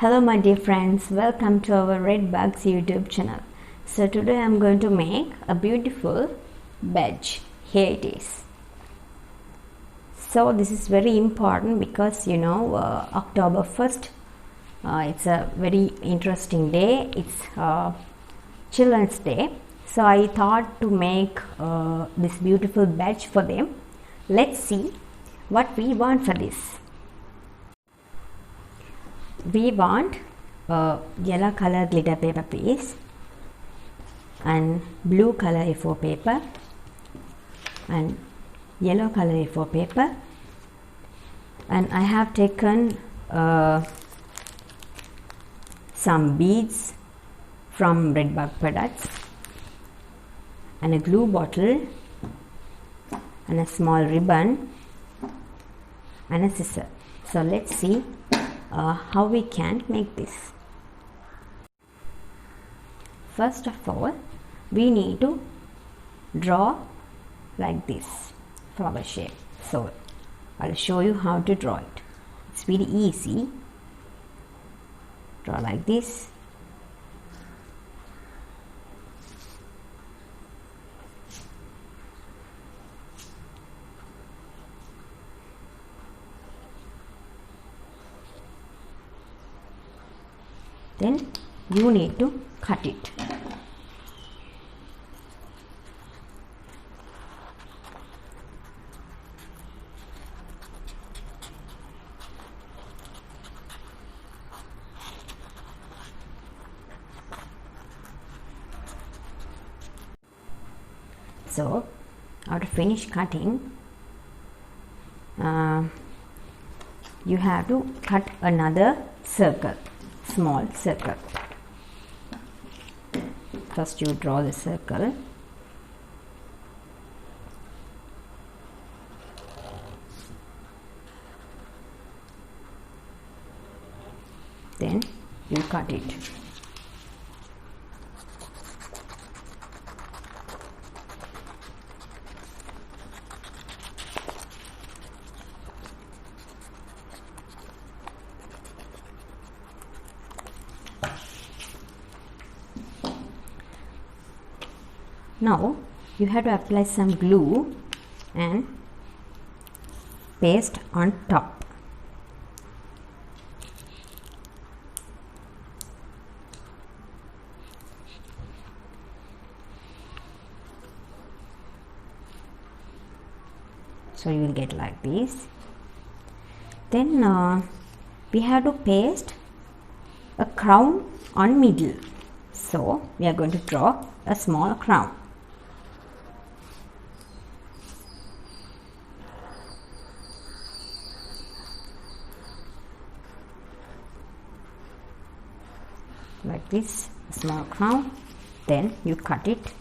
Hello my dear friends, welcome to our Red Bugs YouTube channel. So today I am going to make a beautiful badge. Here it is. So this is very important because October 1st, it's a very interesting day. It's Children's Day. So I thought to make this beautiful badge for them. Let's see what we want for this. We want a yellow color glitter paper piece and blue color A4 paper and yellow color A4 paper, and I have taken some beads from Red Bug products and a glue bottle and a small ribbon and a scissor. So let's see how we can make this. First of all, we need to draw like this flower shape. So I'll show you how to draw it. It's very easy. Draw like this. Then you need to cut it. So after finish cutting, you have to cut another circle. Small circle. First you draw the circle, then you cut it. Now you have to apply some glue and paste on top. So you will get like this. Then we have to paste a crown on middle. So we are going to draw a small crown. Like this, a small crown. Then you cut it.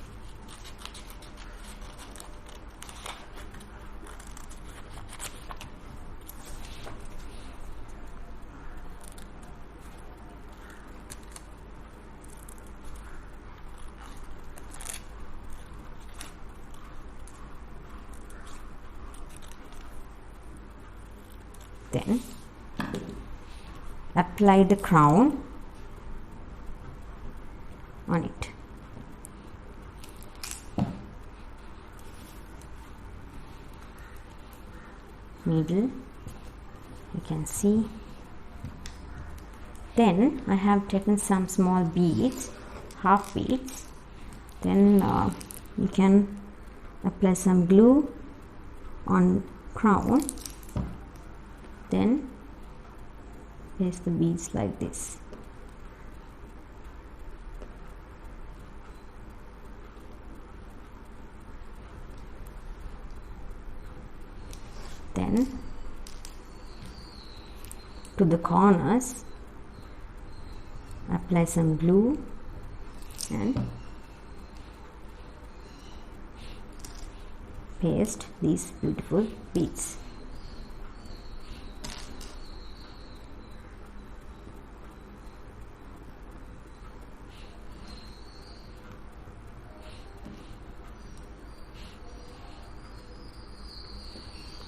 Then apply the crown on it. Middle, you can see. Then I have taken some small beads, half beads. Then you can apply some glue on crown. Then paste the beads like this. Then to the corners apply some glue and paste these beautiful beads.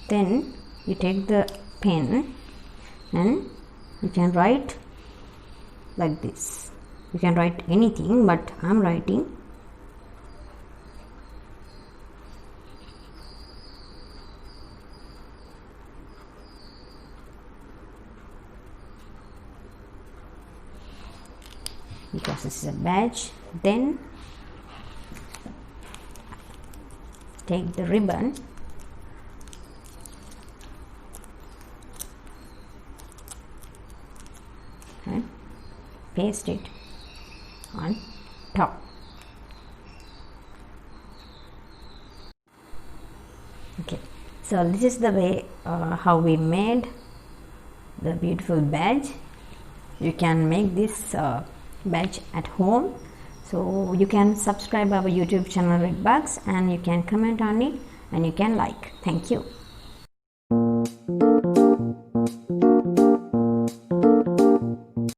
Then you take the pen and you can write like this. You can write anything, but I'm writing. Because this is a badge. Then take the ribbon and paste it on top. Okay, so this is the way how we made the beautiful badge. You can make this badge at home. So you can subscribe our YouTube channel Redbugs, and you can comment on it, and you can like. Thank you.